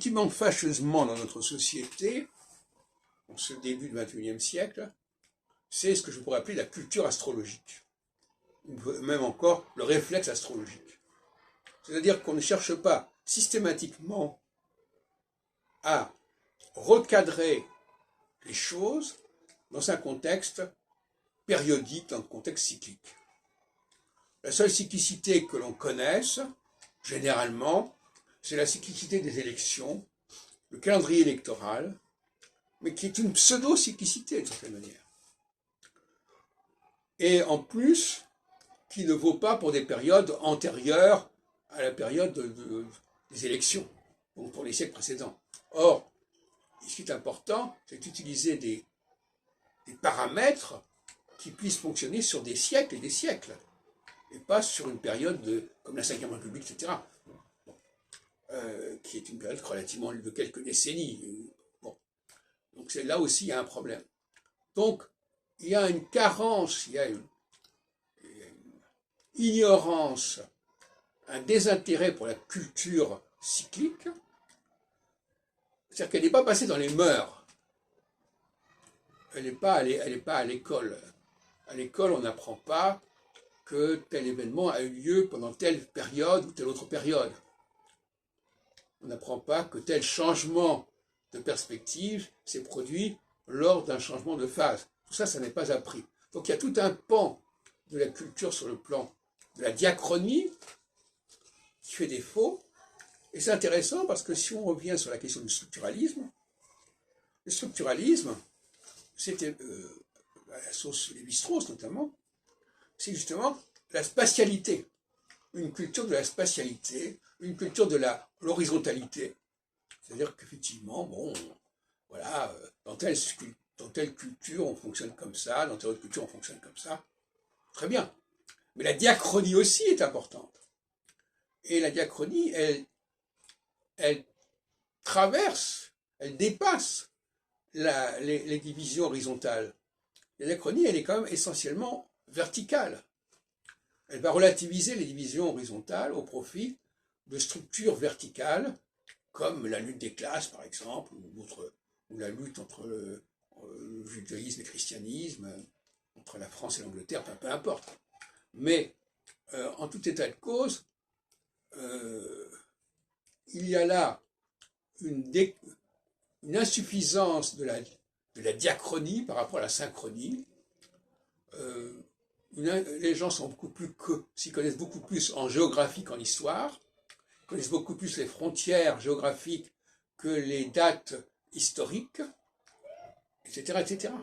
qui manque fâcheusement dans notre société, en ce début du XXIe siècle, c'est ce que je pourrais appeler la culture astrologique, ou même encore le réflexe astrologique. C'est-à-dire qu'on ne cherche pas systématiquement à recadrer les choses dans un contexte périodique, dans un contexte cyclique. La seule cyclicité que l'on connaisse, généralement, c'est la cyclicité des élections, le calendrier électoral, mais qui est une pseudo-cyclicité d'une certaine manière. Et en plus, qui ne vaut pas pour des périodes antérieures à la période des élections, donc pour les siècles précédents. Or, ce qui est important, c'est d'utiliser des paramètres qui puissent fonctionner sur des siècles et des siècles, et pas sur une période comme la Ve République, etc., qui est une période relativement de quelques décennies. Bon. Donc là aussi, il y a un problème. Donc, il y a une carence, il y a une ignorance, un désintérêt pour la culture cyclique, c'est-à-dire qu'elle n'est pas passée dans les mœurs. Elle n'est pas à l'école. À l'école, on n'apprend pas que tel événement a eu lieu pendant telle période ou telle autre période. On n'apprend pas que tel changement de perspective s'est produit lors d'un changement de phase. Tout ça, ça n'est pas appris. Donc il y a tout un pan de la culture sur le plan de la diachronie qui fait défaut. Et c'est intéressant parce que si on revient sur la question du structuralisme, le structuralisme, c'était, à la sauce Lévi-Strauss notamment, c'est justement la spatialité, une culture de la spatialité, une culture de l'horizontalité. C'est-à-dire qu'effectivement, bon, voilà, dans telle culture on fonctionne comme ça, dans telle autre culture on fonctionne comme ça. Très bien. Mais la diachronie aussi est importante. Et la diachronie, elle traverse, elle dépasse les divisions horizontales. La diachronie, elle est quand même essentiellement verticale. Elle va relativiser les divisions horizontales au profit de structures verticales, comme la lutte des classes, par exemple, ou la lutte entre le judaïsme et le christianisme, entre la France et l'Angleterre, peu importe. Mais, en tout état de cause, il y a là une insuffisance de la diachronie par rapport à la synchronie. Les gens s'y connaissent beaucoup plus en géographie qu'en histoire, connaissent beaucoup plus les frontières géographiques que les dates historiques, etc., etc.